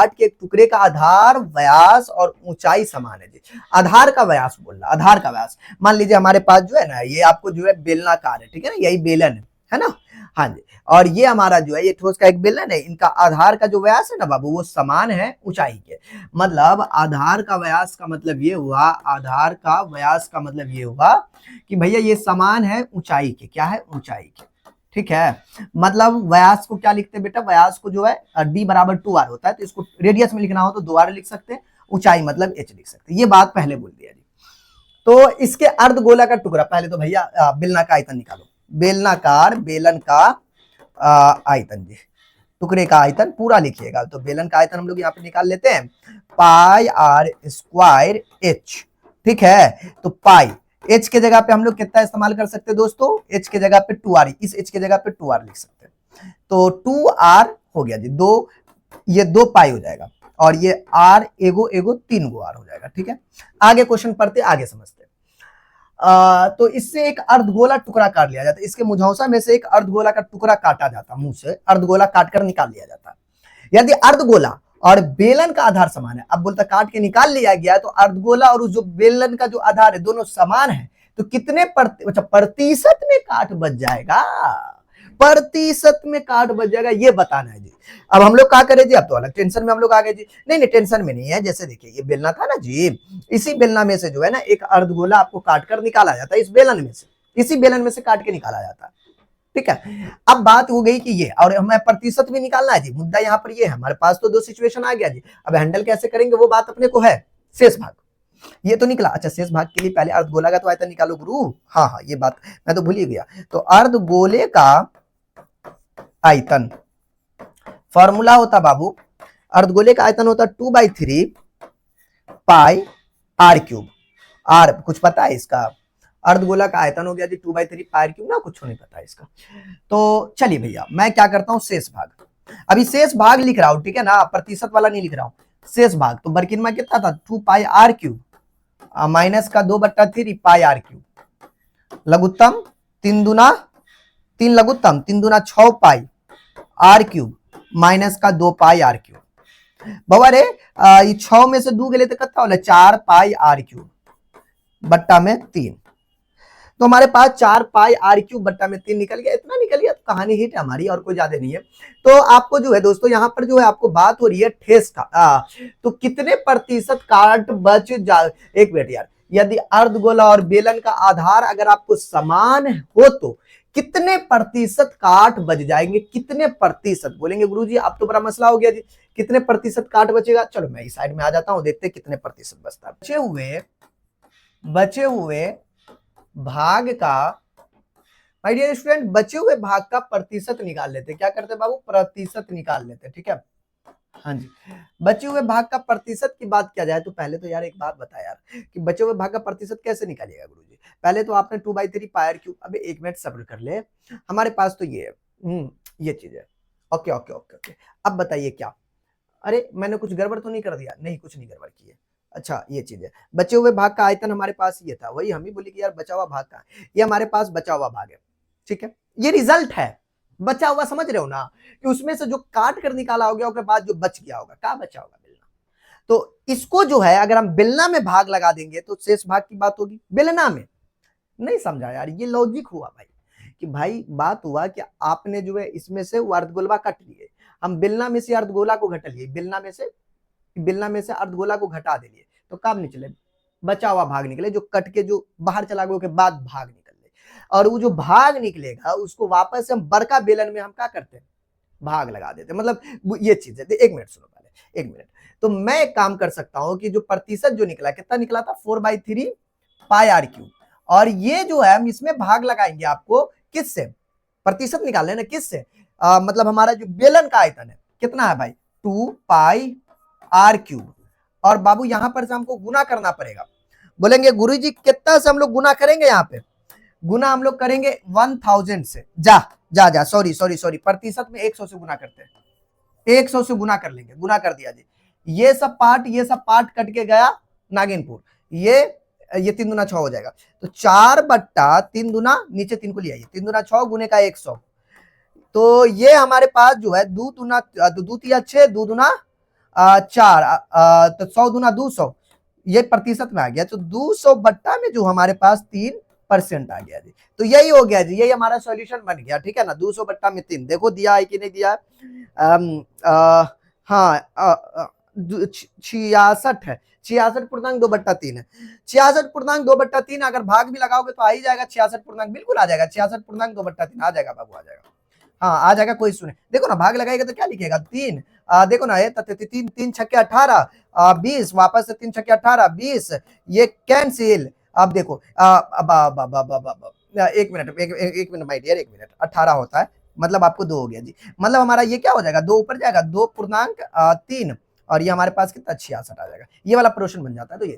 काट के एक टुकड़े का आधार, व्यास और ऊंचाई समान है जी। आधार का व्यास बोल रहा, आधार का व्यास। मान लीजिए हमारे पास जो है ना, ये आपको जो है बेलनाकार है, ठीक है ना, यही बेलन है ना, हाँ जी। और ये हमारा जो है ये ठोस का एक बेलन है, इनका आधार का जो व्यास है ना बाबू वो समान है ऊंचाई के। मतलब आधार का व्यास का मतलब ये हुआ, आधार का व्यास का मतलब ये हुआ कि भैया ये समान है ऊंचाई के, क्या है, ऊंचाई के, ठीक है। मतलब व्यास को क्या लिखते हैं बेटा, व्यास को जो है d बराबर 2r होता है, तो इसको रेडियस में लिखना हो तो 2r लिख सकते हैं, ऊंचाई मतलब h लिख सकते हैं। ये बात पहले बोल दिया जी। तो इसके अर्धगोला का टुकड़ा, पहले तो भैया बेलना का आयतन निकालो, बेलनाकार बेलन का आयतन जी, टुकड़े का आयतन पूरा लिखिएगा। तो बेलन का आयतन हम लोग यहाँ पे निकाल लेते हैं, पाई आर स्क्वायर एच, ठीक है। तो पाई एच के जगह पे हम लोग कितना इस्तेमाल कर सकते हैं दोस्तों, एच के जगह पे 2r, इस एच के जगह पे 2r लिख सकते हैं। तो 2r हो गया जी, दो, ये 2 पाई हो जाएगा, और ये r एगो एगो 3 गो r हो जाएगा, ठीक है। आगे क्वेश्चन पढ़ते, आगे समझते। तो इससे एक अर्धगोला टुकड़ा काट लिया जाता है, इसके मुझौसा में से एक अर्धगोला का टुकड़ा काटा जाता, मुंह से अर्धगोला काटकर निकाल लिया जाता। यदि अर्धगोला और बेलन का आधार समान है, अब बोलता काट के निकाल लिया गया, तो अर्धगोला और जो बेलन का जो आधार है दोनों समान है, तो कितने प्रतिशत में काट बच जाएगा, प्रतिशत में काट बच जाएगा, ये बताना है जी। अब हम लोग क्या करें जी, अब तो अलग टेंशन में हम लोग आ गए जी। नहीं नहीं, टेंशन में नहीं है। जैसे देखिए ये बेलना था ना जी, इसी बेलना में से जो है ना एक अर्धगोला आपको काट कर निकाला जाता है, इस बेलन में से, इसी बेलन में से काट के निकाला जाता है, ठीक है। अब बात हो गई कि ये, और हमें प्रतिशत भी निकालना है जी, मुद्दा यहाँ पर ये है। हमारे पास तो 2 सिचुएशन आ गया जी, अब हैंडल कैसे करेंगे वो बात अपने को है। शेष भाग ये तो निकला, अच्छा शेष भाग के लिए पहले अर्धगोला का तो आयतन निकालो गुरु, हाँ हाँ ये बात मैं तो भूल ही गया। तो अर्धगोले का आयतन, फॉर्मूला होता बाबू, अर्धगोले का आयतन होता 2/3 पाई r क्यूब। r कुछ पता है इसका, अर्धगोला का आयतन हो गया जी 2/3 पाई r क्यूब ना, कुछ नहीं पता इसका। तो चलिए भैया मैं क्या करता हूं, शेष भाग, अभी शेष भाग लिख रहा हूं, ठीक है ना, प्रतिशत वाला नहीं लिख रहा हूं, शेष भाग। तो बर्किन में कितना था, 2 पाई r क्यूब माइनस का 2/3 पाई r क्यूब, लघुत्तम 3 दूना 3 लघुत्तम 3 दूना 6 पाई r क्यूब माइनस का 2 पाई r क्यूब। बाबा रे ये 6 में से 2 गए तो कितना होला, 4 पाई r क्यूब बट्टा में 3। तो हमारे पास 4 पाई r क्यूब बट्टा में 3 निकल गया, इतना निकल गया, तो कहानी हिट है हमारी, और कोई ज्यादा नहीं है। तो आपको जो है दोस्तों यहाँ पर जो है आपको बात हो रही है ठेस का, तो कितने प्रतिशत काट बच जा, एक मिनट यार, यदि अर्धगोला और बेलन का आधार अगर आपको समान हो तो कितने प्रतिशत काट बच जाएंगे, कितने प्रतिशत बोलेंगे गुरुजी, आप तो बड़ा मसला हो गया जी, कितने प्रतिशत काट बचेगा। चलो मैं इस साइड में आ जाता हूं, देखते हैं कितने प्रतिशत बचता है। बचे हुए भाग का, माय डियर स्टूडेंट, बचे हुए भाग का प्रतिशत निकाल लेते, क्या करते बाबू, प्रतिशत निकाल लेते, ठीक है। हाँ जी, बचे हुए भाग का प्रतिशत की बात किया जाए तो पहले तो यार एक बात बता यार कि बचे हुए भाग का प्रतिशत कैसे निकालिएगा गुरुजी। पहले तो आपने 2/3 पाई r क्यूब, अबे एक मिनट सब्र कर ले, हमारे पास तो ये है, ये चीज है, ओके ओके ओके ओके। अब बताइए क्या, अरे मैंने कुछ गड़बड़ तो नहीं कर दिया, नहीं कुछ नहीं गड़बड़ की है। अच्छा ये चीज है, बचे हुए भाग का आयतन हमारे पास ये था, वही हम ही बोले कि यार बचा हुआ भाग का, ये हमारे पास बचा हुआ भाग है, ठीक है, ये रिजल्ट है बचा हुआ, समझ रहे हो ना, कि उसमें से जो काट कर निकाला होगा उसके बाद जो बच गया होगा, क्या बचा होगा, बेलना। तो इसको जो है अगर हम बेलना में भाग लगा देंगे तो शेष भाग की बात होगी बेलना में। नहीं समझा यार, ये लॉजिक हुआ भाई, कि भाई बात हुआ कि आपने जो है इसमें से अर्धगोला कट लिए, हम बेलना में से अर्धगोला को घटा लिए, बेलना में से अर्धगोला को घटा दे लिए, तो काम निकले, बचा हुआ भाग निकले, जो कट के जो बाहर चला गया के बाद भाग निकले, और वो जो भाग निकलेगा उसको वापस हम बड़का बेलन में हम क्या करते हैं, भाग लगा देते हैं। मतलब ये चीज है, एक मिनट सुनो पहले, एक मिनट। तो मैं एक काम कर सकता हूं कि जो प्रतिशत जो निकला, कितना निकला था, 4/3 पाई r क्यूब, और ये जो है हम इसमें भाग लगाएंगे आपको किससे, प्रतिशत निकाल लेना किससे, मतलब हमारा जो बेलन का आयतन है कितना है भाई, 2 पाई r क्यूब, और बाबू यहां पर से हमको गुना करना पड़ेगा। बोलेंगे गुरुजी कितना से हम लोग गुना करेंगे, यहाँ पे गुना हम लोग करेंगे 1000 से, जा सॉरी सॉरी सॉरी, प्रतिशत में 100 से गुना करते हैं, 100 से गुना कर लेंगे, गुना कर दिया जी, ये सब पार्ट कट के गया नागिनपुर, ये 3 दूना 6 हो जाएगा, तो 4/3 दूना नीचे 3 को ले आइए, 3 दूना 6 गुने का 100, तो ये हमारे पास जो है 2 दूना 2 तिया 6, 2 दूना 4 तो 100 दूना 200, ये प्रतिशत में आ गया, तो 200 बट्टा में जो हमारे पास 3% आ गया जी। तो यही हो गया जी, यही हमारा सॉल्यूशन बन गया, ठीक है ना। 200 बट्टा में 3, देखो दिया है कि नहीं दिया है। हाँ 66 है, 66.2/3 है। 66.2/3 अगर भाग भी लगाओगे तो आ ही जाएगा 66 पूर्णांक, बिल्कुल आ जाएगा 66.2/3 आ जाएगा बाबू, आ जाएगा। हाँ आ जाएगा, कोई सुने देखो ना, भाग लगाएगा तो क्या लिखेगा 3, देखो ना ये 3 छक्के 18, 20, वापस से 3 छक्के 18, 20, ये कैंसिल। अब देखो एक मिनट, एक मिनट माय डियर, एक मिनट, 18 होता है मतलब आपको 2 हो गया जी। मतलब हमारा ये क्या हो जाएगा, 2 ऊपर जाएगा, 2.3, और ये हमारे पास कितना 66 आ जाएगा, ये वाला प्रोशन बन जाता है। तो ये